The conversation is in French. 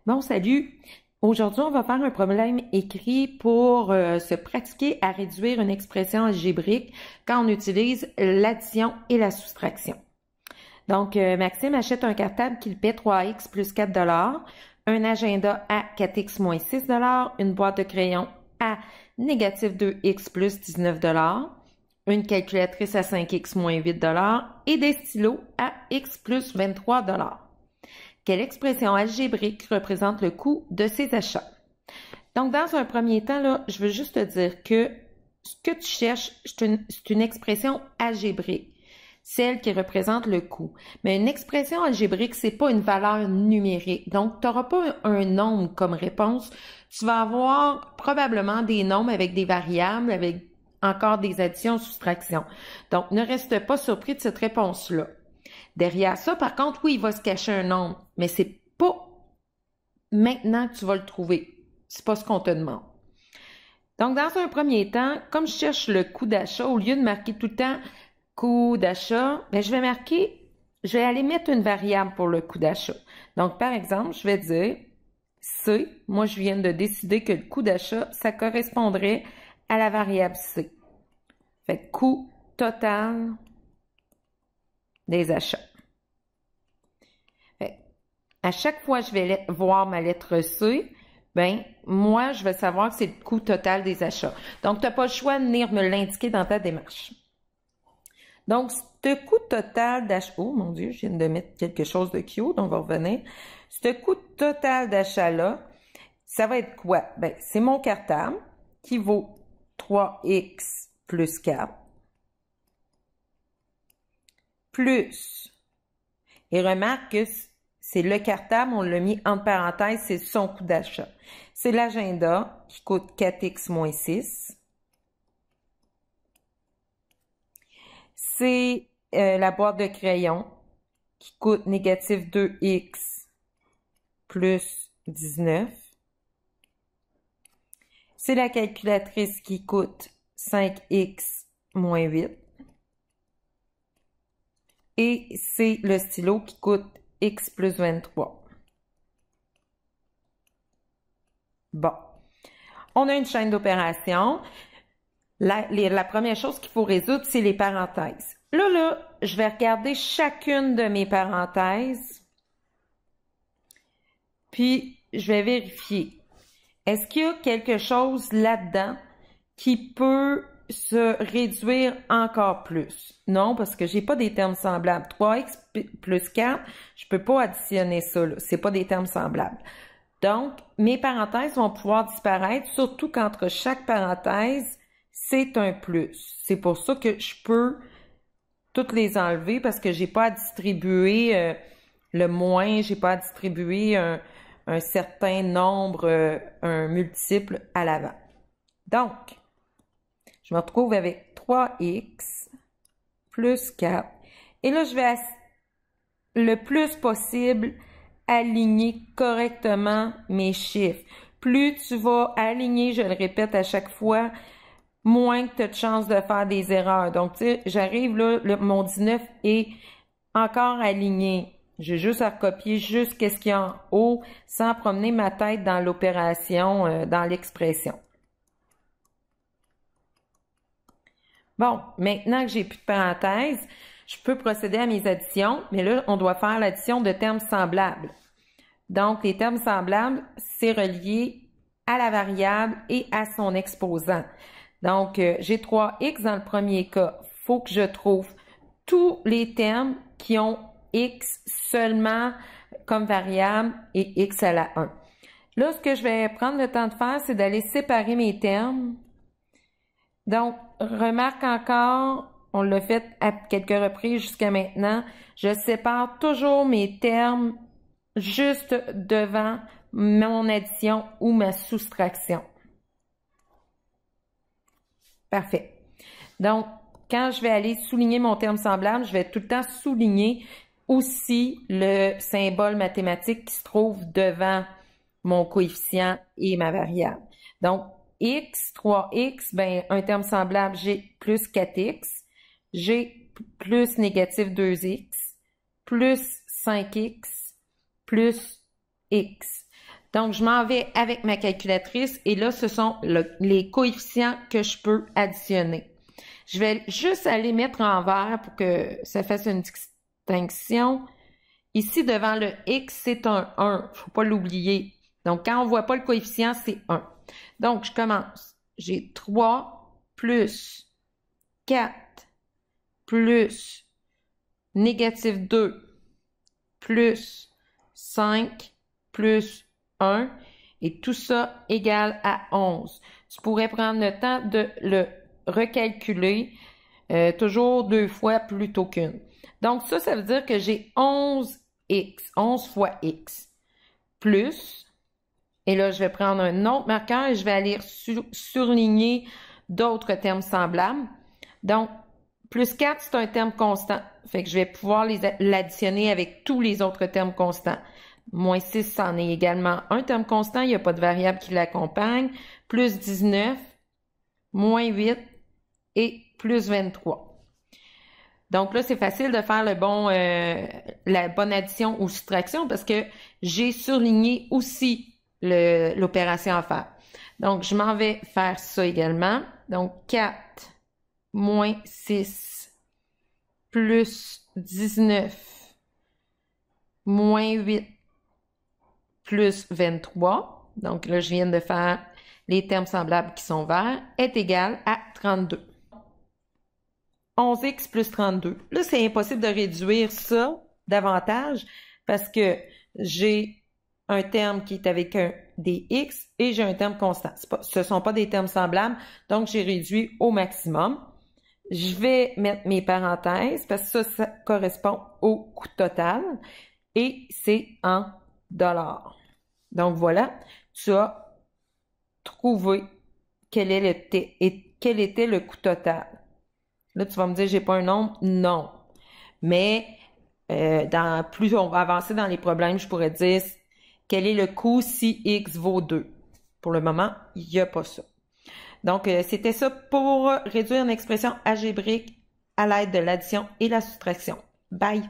Bon, salut! Aujourd'hui, on va faire un problème écrit pour se pratiquer à réduire une expression algébrique quand on utilise l'addition et la soustraction. Donc, Maxime achète un cartable qu'il paie 3x plus 4 $, un agenda à 4x moins 6 $, une boîte de crayon à négatif 2x plus 19 $, une calculatrice à 5x moins 8 $ et des stylos à x plus 23 $. Quelle expression algébrique représente le coût de ces achats? Donc, dans un premier temps, là, je veux juste te dire que ce que tu cherches, c'est une expression algébrique, celle qui représente le coût. Mais une expression algébrique, c'est pas une valeur numérique. Donc, tu n'auras pas un nombre comme réponse. Tu vas avoir probablement des nombres avec des variables, avec encore des additions, soustractions. Donc, ne reste pas surpris de cette réponse-là. Derrière ça, par contre, oui, il va se cacher un nombre, mais c'est pas maintenant que tu vas le trouver. C'est pas ce qu'on te demande. Donc, dans un premier temps, comme je cherche le coût d'achat, au lieu de marquer tout le temps coût d'achat, ben, je vais aller mettre une variable pour le coût d'achat. Donc, par exemple, je vais dire C. Moi, je viens de décider que le coût d'achat, ça correspondrait à la variable C. Fait coût total des achats. À chaque fois que je vais voir ma lettre C, ben moi, je vais savoir que c'est le coût total des achats. Donc, tu n'as pas le choix de venir me l'indiquer dans ta démarche. Donc, ce coût total d'achat... Oh mon Dieu, je viens de mettre quelque chose de cute, on va revenir. Ce coût total d'achat-là, ça va être quoi? Ben, c'est mon cartable qui vaut 3x plus 4 plus... Et remarque que c'est le cartable, on l'a mis entre parenthèses, c'est son coût d'achat. C'est l'agenda qui coûte 4x moins 6. C'est la boîte de crayon qui coûte négatif 2x plus 19. C'est la calculatrice qui coûte 5x moins 8. Et c'est le stylo qui coûte x plus 23. Bon, on a une chaîne d'opérations. La première chose qu'il faut résoudre, c'est les parenthèses. Là, je vais regarder chacune de mes parenthèses, puis je vais vérifier. Est-ce qu'il y a quelque chose là-dedans qui peut se réduire encore plus? Non, parce que j'ai pas des termes semblables. 3x plus 4, je peux pas additionner ça, là. C'est pas des termes semblables. Donc, mes parenthèses vont pouvoir disparaître, surtout qu'entre chaque parenthèse, c'est un plus. C'est pour ça que je peux toutes les enlever parce que j'ai pas à distribuer le moins, j'ai pas à distribuer un certain nombre, un multiple à l'avant. Donc, je me retrouve avec 3x plus 4. Et là, je vais le plus possible aligner correctement mes chiffres. Plus tu vas aligner, je le répète à chaque fois, moins que tu as de chances de faire des erreurs. Donc, tu sais, j'arrive là, mon 19 est encore aligné. J'ai juste à recopier juste qu'est-ce qu'il y a en haut sans promener ma tête dans l'opération, dans l'expression. Bon, maintenant que j'ai plus de parenthèses, je peux procéder à mes additions, mais là, on doit faire l'addition de termes semblables. Donc, les termes semblables, c'est relié à la variable et à son exposant. Donc, j'ai 3x dans le premier cas. Il faut que je trouve tous les termes qui ont x seulement comme variable et x à la 1. Là, ce que je vais prendre le temps de faire, c'est d'aller séparer mes termes. Donc, remarque encore, on l'a fait à quelques reprises jusqu'à maintenant, je sépare toujours mes termes juste devant mon addition ou ma soustraction. Parfait. Donc, quand je vais aller souligner mon terme semblable, je vais tout le temps souligner aussi le symbole mathématique qui se trouve devant mon coefficient et ma variable. Donc, x, 3x, ben, un terme semblable, j'ai plus 4x, j'ai plus négatif 2x, plus 5x, plus x. Donc, je m'en vais avec ma calculatrice et là, ce sont les coefficients que je peux additionner. Je vais juste aller mettre en vert pour que ça fasse une distinction. Ici, devant le X, c'est un 1. Faut pas l'oublier. Donc, quand on voit pas le coefficient, c'est 1. Donc, je commence. J'ai 3 plus 4 plus négatif 2 plus 5 plus 1 et tout ça égale à 11. Tu pourrais prendre le temps de le recalculer toujours 2 fois plutôt qu'une. Donc ça veut dire que j'ai 11x, 11 fois x, plus, et là je vais prendre un autre marqueur et je vais aller surligner d'autres termes semblables. Donc, plus 4, c'est un terme constant. Fait que je vais pouvoir l'additionner avec tous les autres termes constants. Moins 6, c'en est également un terme constant. Il n'y a pas de variable qui l'accompagne. Plus 19, moins 8 et plus 23. Donc là, c'est facile de faire la bonne addition ou soustraction parce que j'ai surligné aussi l'opération à faire. Donc, je m'en vais faire ça également. Donc, 4 moins 6 plus 19 moins 8 plus 23. Donc là, je viens de faire les termes semblables qui sont verts, est égal à 32. 11x plus 32. Là, c'est impossible de réduire ça davantage parce que j'ai un terme qui est avec des x et j'ai un terme constant. Ce ne sont pas des termes semblables, donc j'ai réduit au maximum. Je vais mettre mes parenthèses parce que ça correspond au coût total et c'est en dollars. Donc voilà, tu as trouvé quel était le coût total. Là, tu vas me dire, j'ai pas un nombre? Non. Mais plus on va avancer dans les problèmes, je pourrais dire quel est le coût si x vaut 2. Pour le moment, il n'y a pas ça. Donc, c'était ça pour réduire une expression algébrique à l'aide de l'addition et la soustraction. Bye!